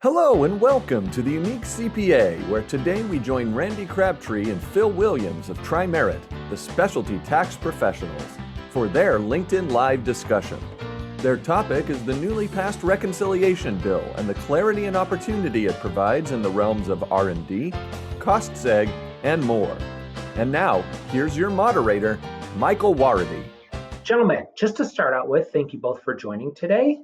Hello and welcome to the Unique CPA, where today we join Randy Crabtree and Phil Williams of TriMerit, the specialty tax professionals, for their LinkedIn Live discussion. Their topic is the newly passed reconciliation bill and the clarity and opportunity it provides in the realms of R&D, cost seg, and more. And now, here's your moderator, Michael Warady. Gentlemen, just to start out with, thank you both for joining today.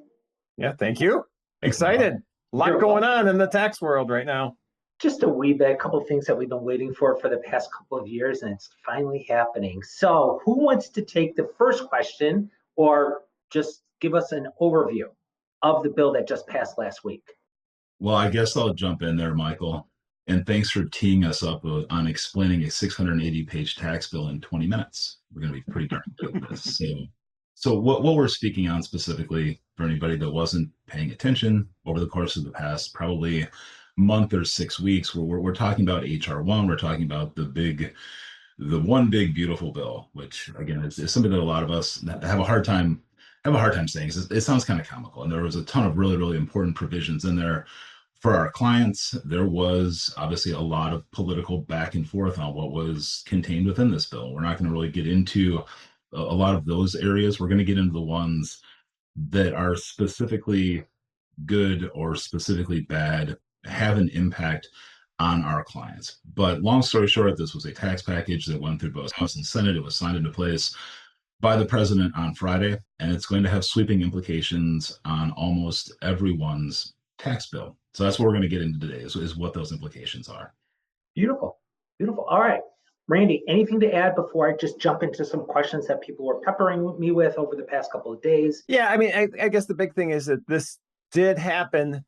Yeah, thank you. Excited. A lot going on in the tax world right now. Just a wee bit, a couple of things that we've been waiting for the past couple of years, and it's finally happening. So who wants to take the first question or just give us an overview of the bill that just passed last week? Well, I guess I'll jump in there, Michael. And thanks for teeing us up on explaining a 680-page tax bill in 20 minutes. We're going to be pretty darn good at this. So what we're speaking on specifically, for anybody that wasn't paying attention over the course of the past probably month or 6 weeks, we're talking about HR1. We're talking about the one big beautiful bill, which again is something that a lot of us have a hard time saying. It sounds kind of comical, and there was a ton of really, really important provisions in there for our clients. There was obviously a lot of political back and forth on what was contained within this bill. We're not going to really get into a lot of those areas. We're going to get into the ones that are specifically good or specifically bad, have an impact on our clients. But long story short, this was a tax package that went through both House and Senate. It was signed into place by the president on Friday, and it's going to have sweeping implications on almost everyone's tax bill. So that's what we're going to get into today, is what those implications are. Beautiful. All right. Randy, anything to add before I just jump into some questions that people were peppering me with over the past couple of days? Yeah, I mean, I guess the big thing is that this did happen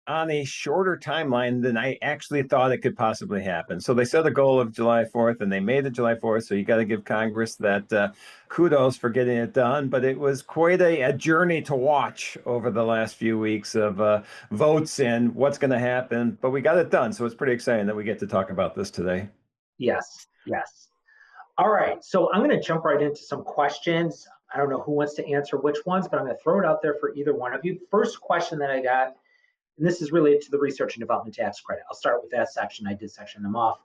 on a shorter timeline than I actually thought it could possibly happen. So they set a goal of July 4th, and they made it July 4th. So you got to give Congress that kudos for getting it done. But it was quite a journey to watch over the last few weeks of votes and what's going to happen. But we got it done. So it's pretty exciting that we get to talk about this today. Yes. All right. So I'm going to jump right into some questions. I don't know who wants to answer which ones, but I'm going to throw it out there for either one of you. First question that I got, and this is related to the research and development tax credit. I'll start with that section. I did section them off.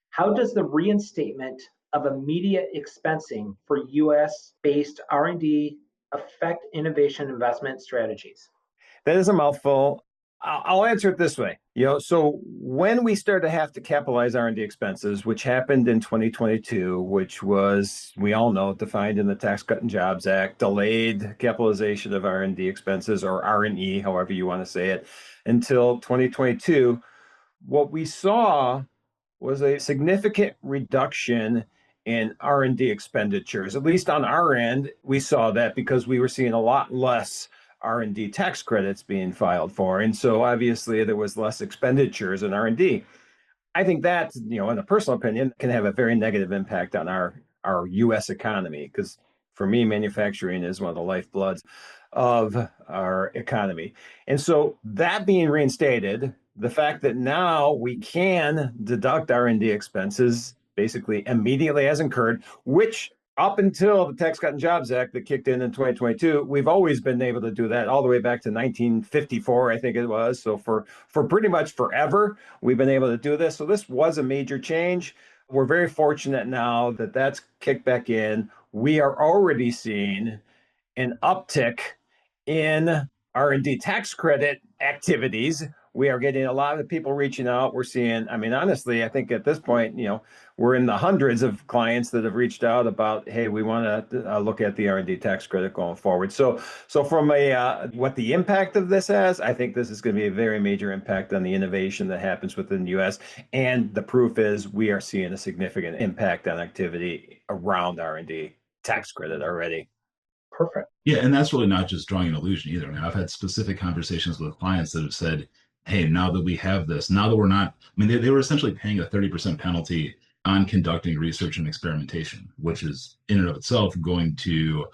How does the reinstatement of immediate expensing for U.S.-based R&D affect innovation investment strategies? That is a mouthful. I'll answer it this way. So when we started to have to capitalize R&D expenses, which happened in 2022, which was, we all know, defined in the Tax Cut and Jobs Act, delayed capitalization of R&D expenses, or R&E, however you want to say it, until 2022, what we saw was a significant reduction in R&D expenditures. At least on our end, we saw that because we were seeing a lot less R&D tax credits being filed for. And so obviously there was less expenditures in R&D. I think that, in a personal opinion, can have a very negative impact on our U.S. economy, because for me, manufacturing is one of the lifebloods of our economy. And so that being reinstated, the fact that now we can deduct R&D expenses basically immediately as incurred, which up until the Tax Cut and Jobs Act that kicked in 2022, we've always been able to do that all the way back to 1954, I think it was. So for pretty much forever, we've been able to do this. So this was a major change. We're very fortunate now that that's kicked back in. We are already seeing an uptick in R&D tax credit activities. We are getting a lot of people reaching out. We're seeing, honestly, I think at this point, we're in the hundreds of clients that have reached out about, hey, we want to look at the R&D tax credit going forward. So from what the impact of this has, I think this is going to be a very major impact on the innovation that happens within the U.S. And the proof is we are seeing a significant impact on activity around R&D tax credit already. Perfect. Yeah, and that's really not just drawing an illusion either. I've had specific conversations with clients that have said, hey, now that we have this, now that we're not, they were essentially paying a 30% penalty on conducting research and experimentation, which is in and of itself going to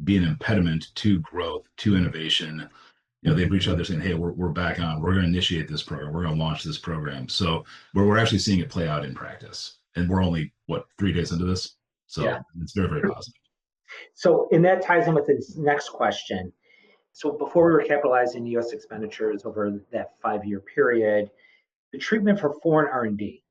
be an impediment to growth, to innovation. They've reached out there saying, hey, we're back on, we're going to initiate this program, we're going to launch this program. So we're actually seeing it play out in practice. And we're only, 3 days into this? So yeah. It's very, very positive. So, and that ties in with this next question. So before we were capitalizing U.S. expenditures over that 5-year period, the treatment for foreign R&D,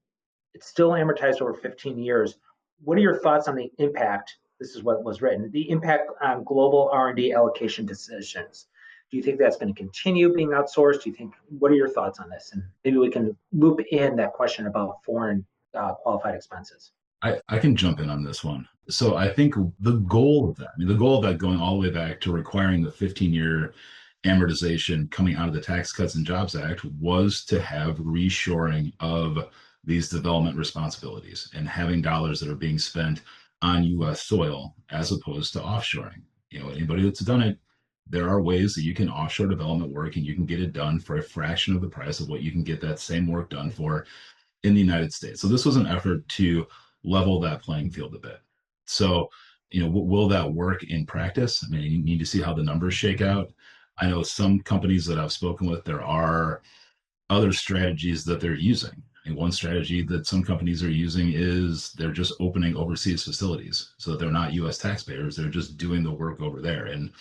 it's still amortized over 15 years. What are your thoughts on the impact? This is what was written, the impact on global R&D allocation decisions. Do you think that's going to continue being outsourced? Do you think, what are your thoughts on this? And maybe we can loop in that question about foreign qualified expenses. I can jump in on this one. So I think the goal of that, I mean, the goal of that going all the way back to requiring the 15-year amortization coming out of the Tax Cuts and Jobs Act was to have reshoring of these development responsibilities and having dollars that are being spent on US soil as opposed to offshoring. You know, anybody that's done it, there are ways that you can offshore development work and you can get it done for a fraction of the price of what you can get that same work done for in the United States. So this was an effort to level that playing field a bit. So, you know, will that work in practice? I mean, you need to see how the numbers shake out. I know some companies that I've spoken with, there are other strategies that they're using. And one strategy that some companies are using is they're just opening overseas facilities so that they're not US taxpayers. They're just doing the work over there. And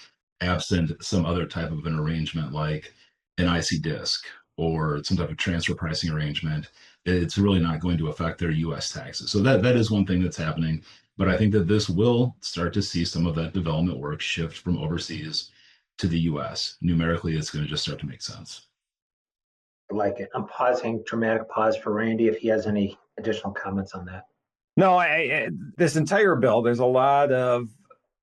absent some other type of an arrangement like an IC disc or some type of transfer pricing arrangement, it's really not going to affect their US taxes. So that is one thing that's happening. But I think that this will start to see some of that development work shift from overseas to the US. Numerically, it's going to just start to make sense. I like it. I'm pausing, dramatic pause for Randy if he has any additional comments on that. No, this entire bill, there's a lot of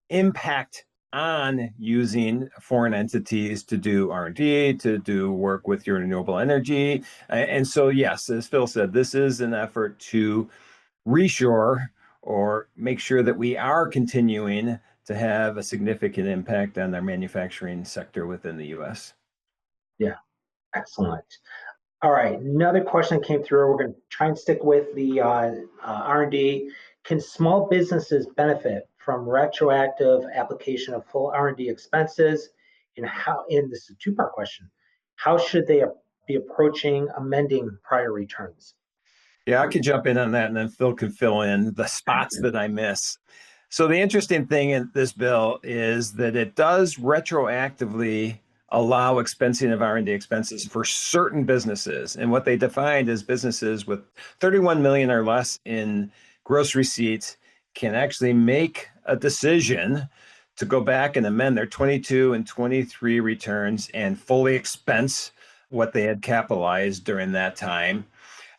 impact on using foreign entities to do R&D, to do work with your renewable energy. And so, yes, as Phil said, this is an effort to reshore or make sure that we are continuing to have a significant impact on their manufacturing sector within the U.S. Yeah, excellent. All right, another question came through. We're going to try and stick with the R&D. Can small businesses benefit from retroactive application of full R&D expenses? And how? And this is a two-part question. How should they be approaching amending prior returns? Yeah, I could jump in on that, and then Phil can fill in the spots that I miss. So the interesting thing in this bill is that it does retroactively allow expensing of R&D expenses for certain businesses. And what they defined as businesses with 31 million or less in gross receipts can actually make a decision to go back and amend their 22 and 23 returns and fully expense what they had capitalized during that time.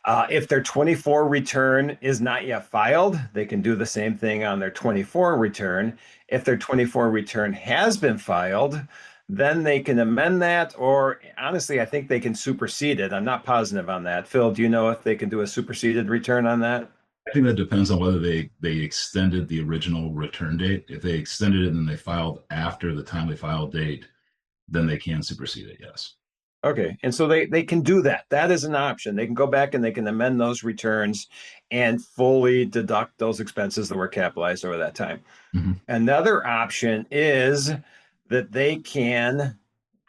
If their 24 return is not yet filed, they can do the same thing on their 24 return. If their 24 return has been filed, then they can amend that, or honestly, I think they can supersede it. I'm not positive on that. Phil, do you know if they can do a superseded return on that? I think that depends on whether they extended the original return date. If they extended it and then they filed after the timely file date, then they can supersede it, yes. Okay, and so they can do that. That is an option. They can go back and they can amend those returns and fully deduct those expenses that were capitalized over that time. Mm-hmm. Another option is that they can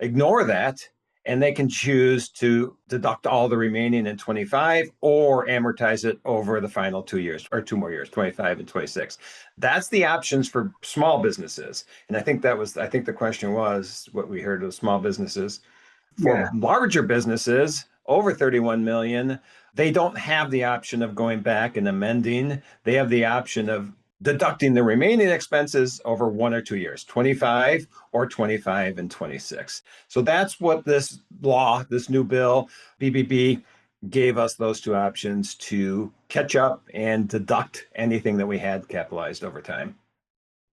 ignore that and they can choose to deduct all the remaining in 25 or amortize it over the final 2 years or 2 more years, 25 and 26. That's the options for small businesses. And I think the question was what we heard of small businesses. For larger businesses, over 31 million, they don't have the option of going back and amending. They have the option of deducting the remaining expenses over 1 or 2 years, 25 or 25 and 26. So that's what this law, this new bill, BBB, gave us those two options to catch up and deduct anything that we had capitalized over time.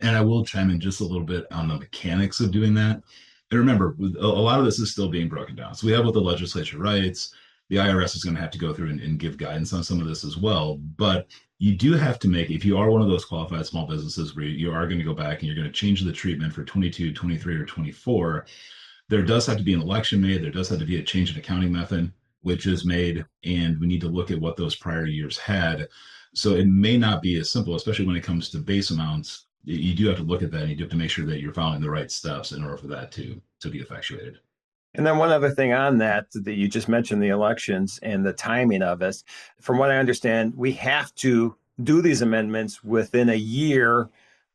And I will chime in just a little bit on the mechanics of doing that. And remember, a lot of this is still being broken down. So we have what the legislature writes. The IRS is going to have to go through and give guidance on some of this as well. But you do have to make, if you are one of those qualified small businesses where you are going to go back and you're going to change the treatment for 22, 23, or 24, there does have to be an election made. There does have to be a change in accounting method, which is made. And we need to look at what those prior years had. So it may not be as simple, especially when it comes to base amounts. You do have to look at that and you do have to make sure that you're following the right steps in order for that to be effectuated. And then one other thing on that you just mentioned, the elections and the timing of it. From what I understand, we have to do these amendments within a year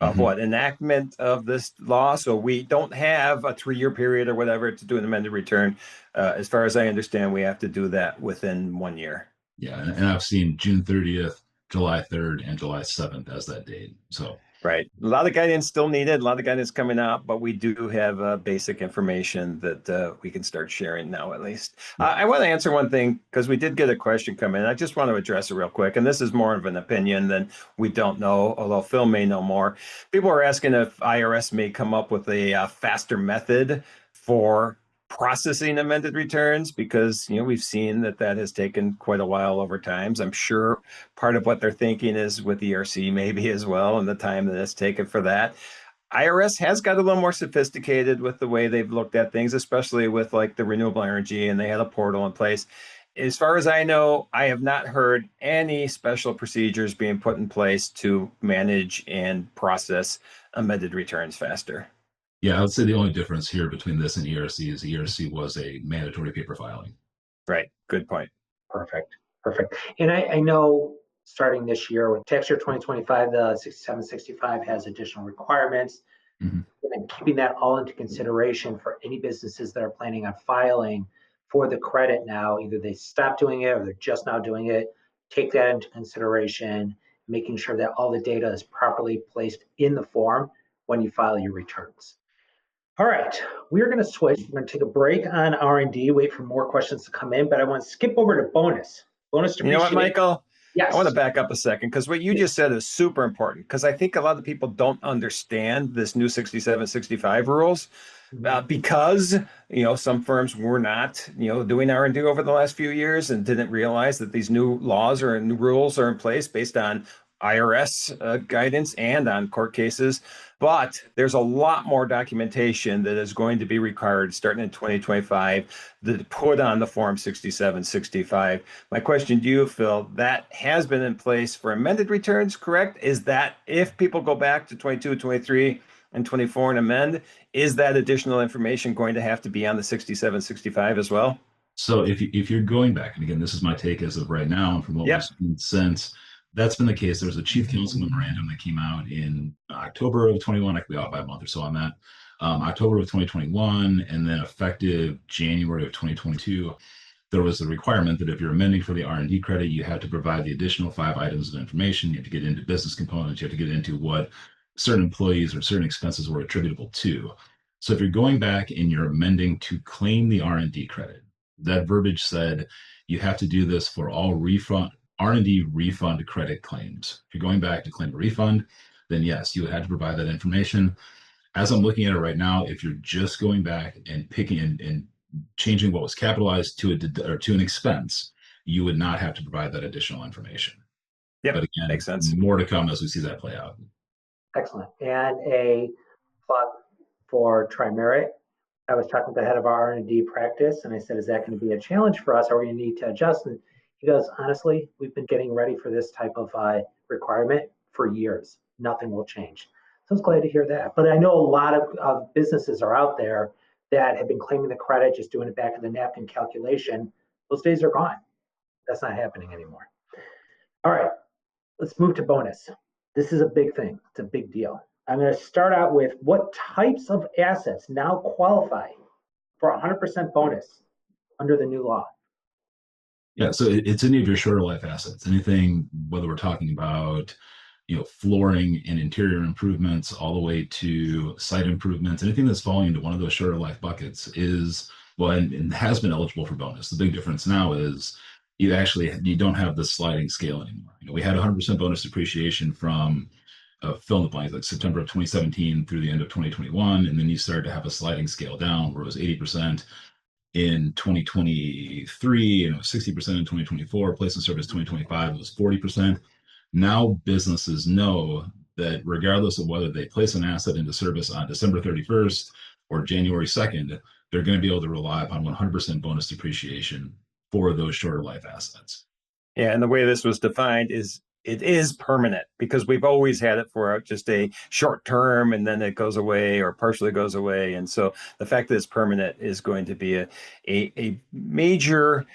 of what enactment of this law. So we don't have a 3-year period or whatever to do an amended return. As far as I understand, we have to do that within 1 year. Yeah, and I've seen June 30th, July 3rd, and July 7th as that date. So right, a lot of guidance still needed, a lot of guidance coming out, but we do have basic information that we can start sharing now, at least. I want to answer one thing because we did get a question come in. I just want to address it real quick, and this is more of an opinion than we don't know, although Phil may know more. People are asking if IRS may come up with a faster method for processing amended returns, because we've seen that has taken quite a while over times. I'm sure part of what they're thinking is with ERC maybe as well, and the time that it's taken for that. IRS has got a little more sophisticated with the way they've looked at things, especially with like the renewable energy, and they had a portal in place. As far as I know, I have not heard any special procedures being put in place to manage and process amended returns faster. yeah, I would say the only difference here between this and ERC is ERC was a mandatory paper filing. Right. Good point. Perfect. Perfect. And I know starting this year with tax year 2025, the 6765 has additional requirements. And keeping that all into consideration for any businesses that are planning on filing for the credit now, either they stop doing it or they're just now doing it, take that into consideration, making sure that all the data is properly placed in the form when you file your returns. All right, we're going to switch. We're going to take a break on R&D, wait for more questions to come in, but I want to skip over to bonus. Bonus depreciation. You know what, Michael? Yes. I want to back up a second because what you just said is super important, because I think a lot of people don't understand this new 6765 rules. Because some firms were not doing R&D over the last few years and didn't realize that these new laws or new rules are in place based on IRS guidance and on court cases. But there's a lot more documentation that is going to be required starting in 2025 to put on the Form 6765. My question to you, Phil, that has been in place for amended returns, correct? Is that if people go back to 22, 23, and 24 and amend, is that additional information going to have to be on the 6765 as well? So if you're going back, and again, this is my take as of right now, and from what we've seen since, that's been the case. There was a chief counsel memorandum that came out in October of 21. I could be out by a month or so on that. October of 2021, and then effective January of 2022, there was a requirement that if you're amending for the R&D credit, you had to provide the additional 5 items of information. You have to get into business components. You have to get into what certain employees or certain expenses were attributable to. So if you're going back and you're amending to claim the R&D credit, that verbiage said you have to do this for all R&D refund credit claims. If you're going back to claim a refund, then yes, you had to provide that information. As I'm looking at it right now, if you're just going back and picking and changing what was capitalized to an expense, you would not have to provide that additional information. Yeah, but again, makes sense. More to come as we see that play out. Excellent. And a plug for Tri-Merit. I was talking to the head of our R&D practice, and I said, is that going to be a challenge for us? Are we going to need to adjust? And he goes, honestly, we've been getting ready for this type of requirement for years. Nothing will change. So I was glad to hear that. But I know a lot of businesses are out there that have been claiming the credit, just doing it back of the napkin calculation. Those days are gone. That's not happening anymore. All right, let's move to bonus. This is a big thing. It's a big deal. I'm going to start out with what types of assets now qualify for 100% bonus under the new law. Yeah, so it's any of your shorter life assets, anything, whether we're talking about flooring and interior improvements all the way to site improvements, anything that's falling into one of those shorter life buckets is, well, and has been eligible for bonus. The big difference now is you don't have the sliding scale anymore. We had 100% bonus depreciation from fill in the blank, like September of 2017 through the end of 2021, and then you started to have a sliding scale down where it was 80% in 2023 and it was 60% in 2024. Place in service 2025 was 40%. Now businesses know that regardless of whether they place an asset into service on December 31st or January 2nd, they're going to be able to rely upon 100% bonus depreciation for those shorter life assets. Yeah, and the way this was defined is it is permanent, because we've always had it for just a short term and then it goes away or partially goes away. And so the fact that it's permanent is going to be a major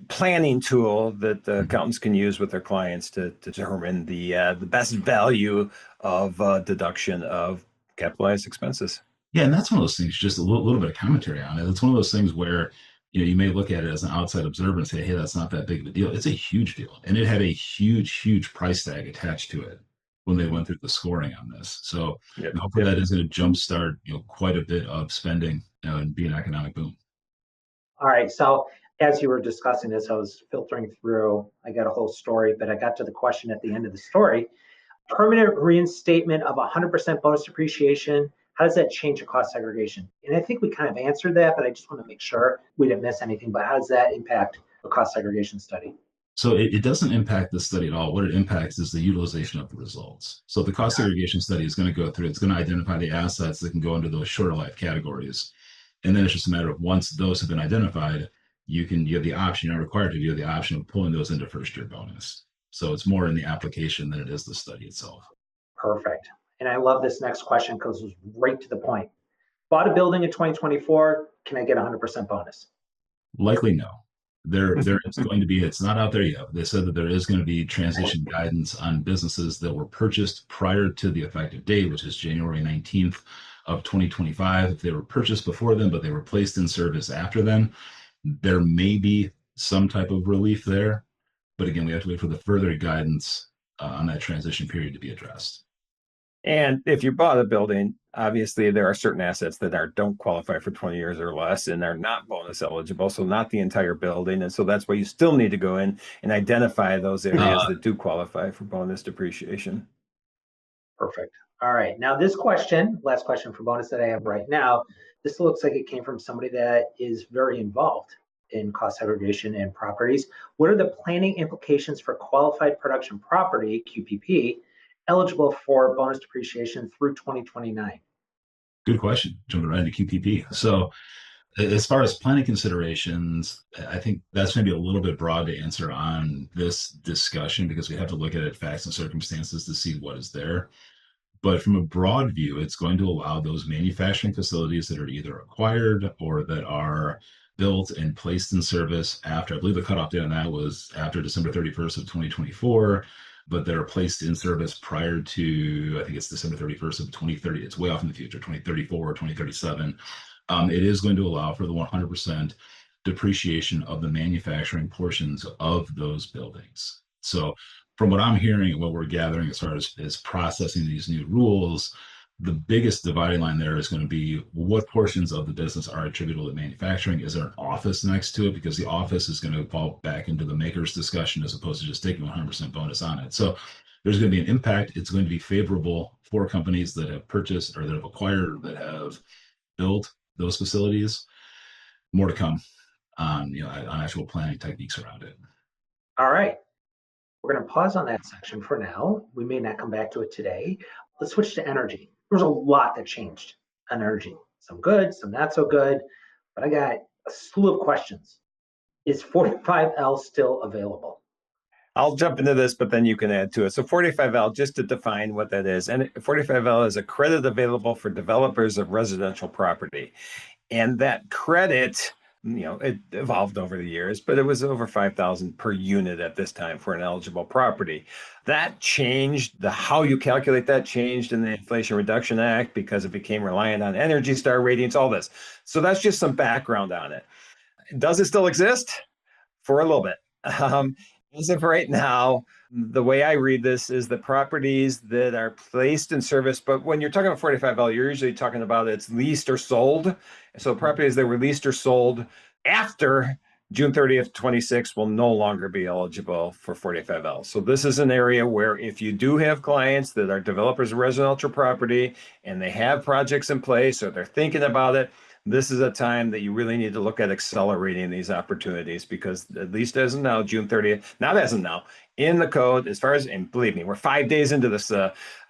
planning tool that accountants can use with their clients to determine the best value of deduction of capitalized expenses. Yeah, and that's one of those things, just a little bit of commentary on it. It's one of those things where, you may look at it as an outside observer and say, hey, that's not that big of a deal. It's a huge deal. And it had a huge, huge price tag attached to it when they went through the scoring on this. So Yep. hopefully that is going to jumpstart, quite a bit of spending, and be an economic boom. All right. So as you were discussing this, I was filtering through. I got a whole story, but I got to the question at the end of the story. Permanent reinstatement of 100% bonus depreciation. How does that change the cost segregation? And I think we kind of answered that, but I just want to make sure we didn't miss anything. But how does that impact a cost segregation study? So it doesn't impact the study at all. What it impacts is the utilization of the results. So the cost segregation study is going to go through, it's going to identify the assets that can go into those shorter life categories. And then it's just a matter of, once those have been identified, you have the option, you're not required to, you have the option of pulling those into first year bonus. So it's more in the application than it is the study itself. Perfect. And I love this next question because it was right to the point. Bought a building in 2024. Can I get 100% bonus? Likely no. There is going to be, it's not out there yet. They said that there is going to be transition guidance on businesses that were purchased prior to the effective date, which is January 19th of 2025. If they were purchased before then, but they were placed in service after then, there may be some type of relief there. But again, we have to wait for the further guidance on that transition period to be addressed. And if you bought a building, obviously there are certain assets that don't qualify for 20 years or less and are not bonus eligible. So not the entire building. And so that's why you still need to go in and identify those areas that do qualify for bonus depreciation. Perfect. All right. Now this question, last question for bonus that I have right now, this looks like it came from somebody that is very involved in cost segregation and properties. What are the planning implications for qualified production property, QPP, eligible for bonus depreciation through 2029? Good question. Jumping right into QPP. So as far as planning considerations, I think that's maybe a little bit broad to answer on this discussion, because we have to look at it facts and circumstances to see what is there. But from a broad view, it's going to allow those manufacturing facilities that are either acquired or that are built and placed in service after, I believe the cutoff date on that was after December 31st of 2024, but that are placed in service prior to, I think it's December 31st of 2030. It's way off in the future, 2034 or 2037. It is going to allow for the 100% depreciation of the manufacturing portions of those buildings. So from what I'm hearing and what we're gathering as far as processing these new rules, the biggest dividing line there is going to be what portions of the business are attributable to manufacturing. Is there an office next to it? Because the office is going to fall back into the maker's discussion as opposed to just taking 100% bonus on it. So there's going to be an impact. It's going to be favorable for companies that have purchased or that have acquired or that have built those facilities. More to come on, on actual planning techniques around it. All right. We're going to pause on that section for now. We may not come back to it today. Let's switch to energy. There's a lot that changed on energy. Some good, some not so good, but I got a slew of questions. Is 45L still available? I'll jump into this, but then you can add to it. So 45L, just to define what that is, and 45L is a credit available for developers of residential property. And that credit, it evolved over the years, but it was over $5,000 per unit at this time for an eligible property. That changed, how you calculate that changed in the Inflation Reduction Act because it became reliant on Energy Star ratings, all this. So that's just some background on it. Does it still exist? For a little bit. As of right now, the way I read this is the properties that are placed in service, but when you're talking about 45L, you're usually talking about it's leased or sold. So properties that were leased or sold after June 30th, 26 will no longer be eligible for 45L. So this is an area where if you do have clients that are developers of residential property and they have projects in place or they're thinking about it, this is a time that you really need to look at accelerating these opportunities, because at least as of now, June 30th, not as of now, in the code, as far as, and believe me, we're 5 days into this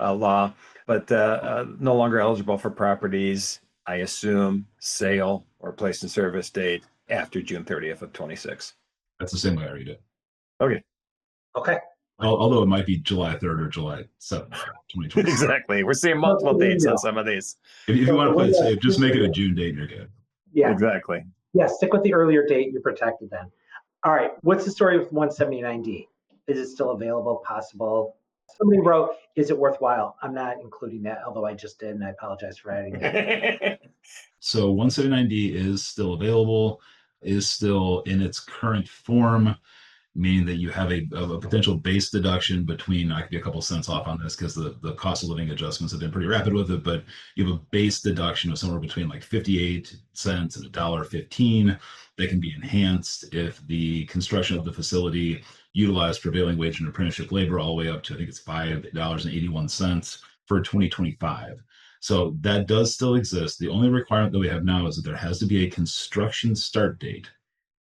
law, but no longer eligible for properties, I assume, sale or placed in service date after June 30th of 26. That's the same way I read it. Okay. Okay. Although it might be July 3rd or July 7th, 2026. Exactly. We're seeing multiple dates on some of these. If you want to play it So, safe, just make it a June date and you're good. yeah, Exactly. yeah, stick with the earlier date, you're protected then. All right, what's the story with 179D? Is it still available, possible? Somebody wrote, is it worthwhile? I'm not including that, although I just did, and I apologize for adding that. So 179D is still available, is still in its current form, meaning that you have a potential base deduction between, I could be a couple cents off on this because the cost of living adjustments have been pretty rapid with it, but you have a base deduction of somewhere between like 58 cents and $1.15 that can be enhanced if the construction of the facility utilized prevailing wage and apprenticeship labor all the way up to, I think it's $5.81 for 2025. So that does still exist. The only requirement that we have now is that there has to be a construction start date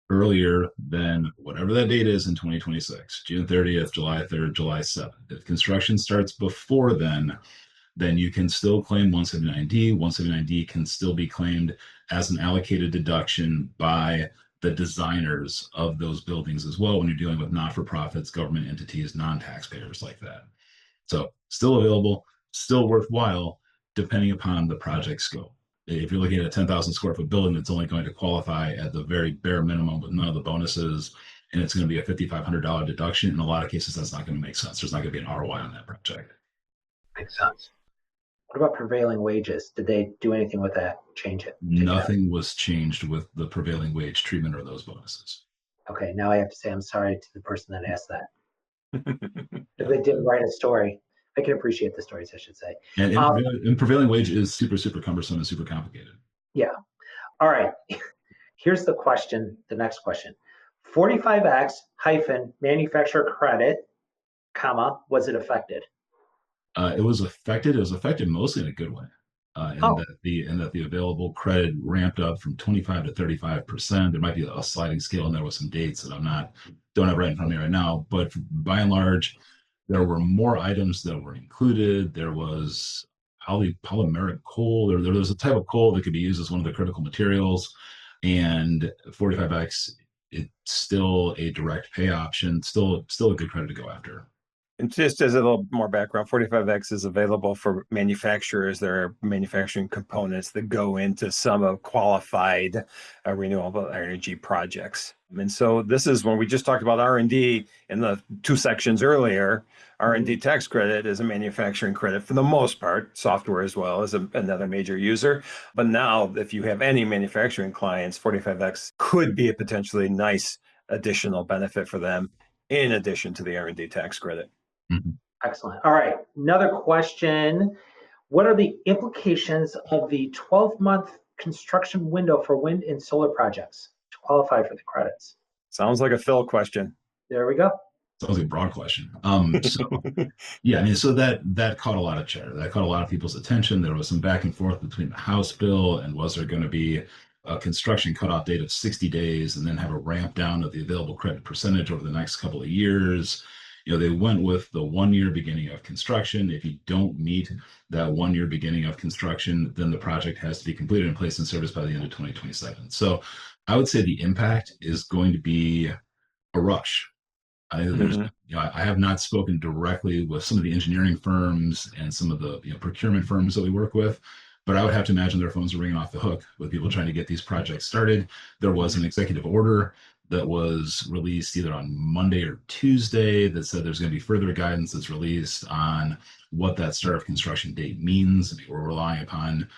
earlier than whatever that date is in 2026, June 30th, July 3rd, July 7th. If construction starts before then you can still claim 179D. 179D can still be claimed as an allocated deduction by the designers of those buildings as well when you're dealing with not-for-profits, government entities, non-taxpayers like that. So still available, still worthwhile, depending upon the project scope. If you're looking at a 10,000 square foot building that's only going to qualify at the very bare minimum with none of the bonuses, and it's going to be a $5,500 deduction, in a lot of cases, that's not going to make sense. There's not going to be an ROI on that project. Makes sense. What about prevailing wages? Did they do anything with that? Change it? Nothing was changed with the prevailing wage treatment or those bonuses. Okay, now I have to say I'm sorry to the person that asked that. If they didn't write a story, I can appreciate the stories, I should say. And prevailing wage is super, super cumbersome and super complicated. Yeah. All right. Here's the question, the next question. 45X hyphen manufacturer credit, comma, was it affected? It was affected. It was affected mostly in a good way, that the available credit ramped up from 25 to 35%. There might be a sliding scale in there with some dates that don't have right in front of me right now. But by and large, there were more items that were included. There was polymeric coal. There was a type of coal that could be used as one of the critical materials, and 45X. It's still a direct pay option. Still a good credit to go after. And just as a little more background, 45X is available for manufacturers. There are manufacturing components that go into some of qualified renewable energy projects. And so this is when we just talked about R&D in the two sections earlier. R&D tax credit is a manufacturing credit for the most part, software as well as another major user. But now if you have any manufacturing clients, 45X could be a potentially nice additional benefit for them in addition to the R&D tax credit. Mm-hmm. Excellent. All right. Another question. What are the implications of the 12-month construction window for wind and solar projects to qualify for the credits? Sounds like a Phil question. There we go. Sounds like a broad question. Yeah, I mean, so that caught a lot of chatter. That caught a lot of people's attention. There was some back and forth between the House bill and was there going to be a construction cutoff date of 60 days and then have a ramp down of the available credit percentage over the next couple of years. They went with the 1 year beginning of construction. If you don't meet that 1 year beginning of construction, then the project has to be completed and placed in service by the end of 2027. So I would say the impact is going to be a rush. I have not spoken directly with some of the engineering firms and some of the procurement firms that we work with, but I would have to imagine their phones are ringing off the hook with people trying to get these projects started. There was an executive order that was released either on Monday or Tuesday that said there's going to be further guidance that's released on what that start of construction date means. I mean, we're relying upon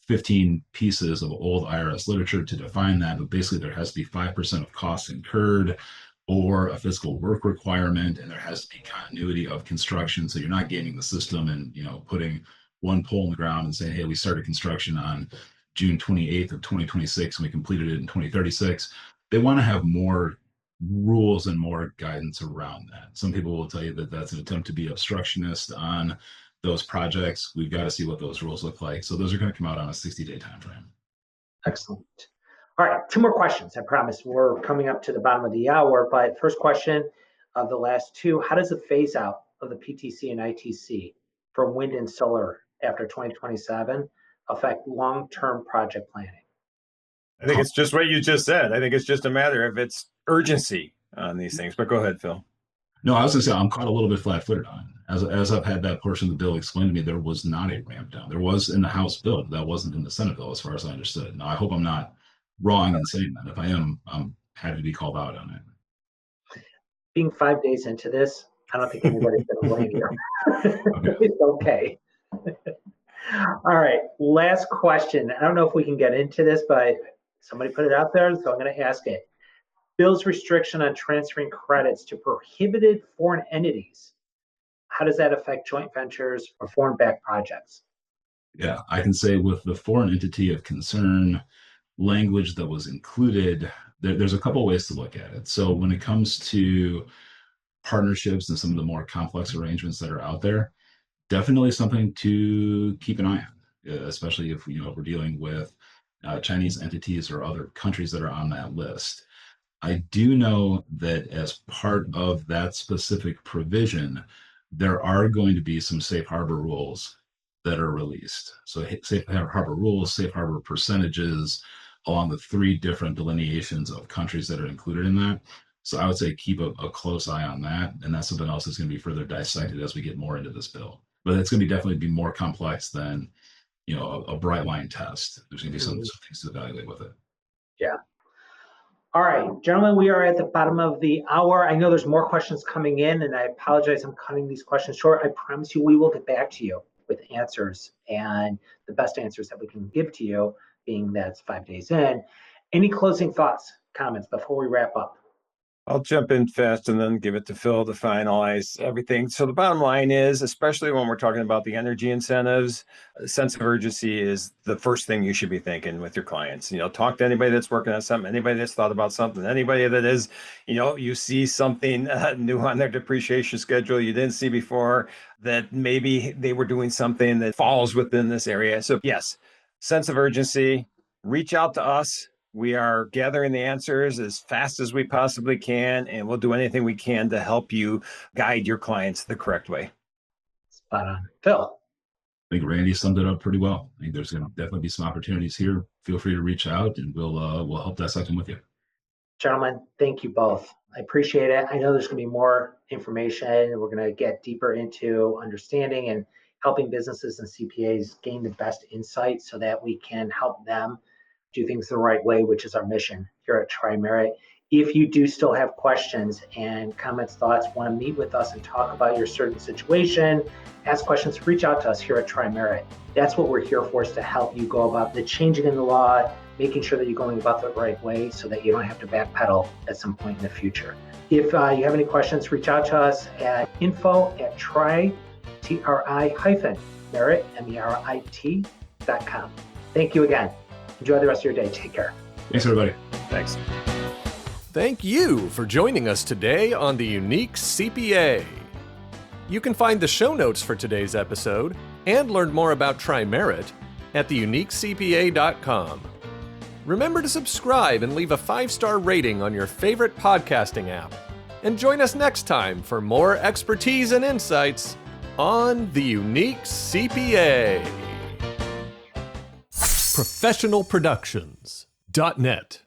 15 pieces of old IRS literature to define that, but basically there has to be 5% of costs incurred or a physical work requirement, and there has to be continuity of construction. So you're not gaming the system and putting one pole in the ground and saying, hey, we started construction on June 28th of 2026 and we completed it in 2036. They want to have more rules and more guidance around that. Some people will tell you that that's an attempt to be obstructionist on those projects. We've got to see what those rules look like. So those are going to come out on a 60-day time frame. Excellent. All right, two more questions. I promise we're coming up to the bottom of the hour, but first question of the last two, how does the phase out of the PTC and ITC for wind and solar after 2027 affect long-term project planning? I think it's just what you just said. I think it's just a matter of its urgency on these things, but go ahead, Phil. No, I was going to say I'm caught a little bit flat-footed on it. As I've had that portion of the bill explained to me, there was not a ramp down. There was in the House bill, but that wasn't in the Senate bill, as far as I understood. Now, I hope I'm not wrong in saying that. If I am, I'm happy to be called out on it. Being 5 days into this, I don't think anybody's going to blame you. Okay. It's okay. All right, last question. I don't know if we can get into this, but somebody put it out there, so I'm going to ask it. Bill's restriction on transferring credits to prohibited foreign entities. How does that affect joint ventures or foreign-backed projects? Yeah, I can say with the foreign entity of concern language that was included, there's a couple ways to look at it. So when it comes to partnerships and some of the more complex arrangements that are out there, definitely something to keep an eye on, especially if we're dealing with Chinese entities or other countries that are on that list. I do know that as part of that specific provision, there are going to be some safe harbor rules that are released. So safe harbor rules, safe harbor percentages, along the three different delineations of countries that are included in that. So I would say keep a close eye on that. And that's something else that's going to be further dissected as we get more into this bill. But it's going to definitely be more complex than, a bright line test. There's going to be some things to evaluate with it. Yeah. All right, gentlemen, we are at the bottom of the hour. I know there's more questions coming in, and I apologize I'm cutting these questions short. I promise you we will get back to you with answers, and the best answers that we can give to you, being that it's 5 days in. Any closing thoughts, comments before we wrap up? I'll jump in fast and then give it to Phil to finalize everything. So the bottom line is, especially when we're talking about the energy incentives, a sense of urgency is the first thing you should be thinking with your clients. Talk to anybody that's working on something, anybody that's thought about something, anybody that is, you see something new on their depreciation schedule you didn't see before, that maybe they were doing something that falls within this area. So yes, sense of urgency, reach out to us. We are gathering the answers as fast as we possibly can, and we'll do anything we can to help you guide your clients the correct way. Spot on. Phil? I think Randy summed it up pretty well. I think there's going to definitely be some opportunities here. Feel free to reach out, and we'll help dissect them with you. Gentlemen, thank you both. I appreciate it. I know there's going to be more information. We're going to get deeper into understanding and helping businesses and CPAs gain the best insight so that we can help them do things the right way, which is our mission here at Tri-Merit. If you do still have questions and comments, thoughts, want to meet with us and talk about your certain situation, ask questions, reach out to us here at Tri-Merit. That's what we're here for, is to help you go about the changing in the law, making sure that you're going about the right way so that you don't have to backpedal at some point in the future. If you have any questions, reach out to us at info@tri-merit, MERIT.com. Thank you again. Enjoy the rest of your day. Take care. Thanks, everybody. Thanks. Thank you for joining us today on the Unique CPA. You can find the show notes for today's episode and learn more about Tri-Merit at theuniquecpa.com. Remember to subscribe and leave a 5-star rating on your favorite podcasting app. And join us next time for more expertise and insights on the Unique CPA. ProfessionalProductions.net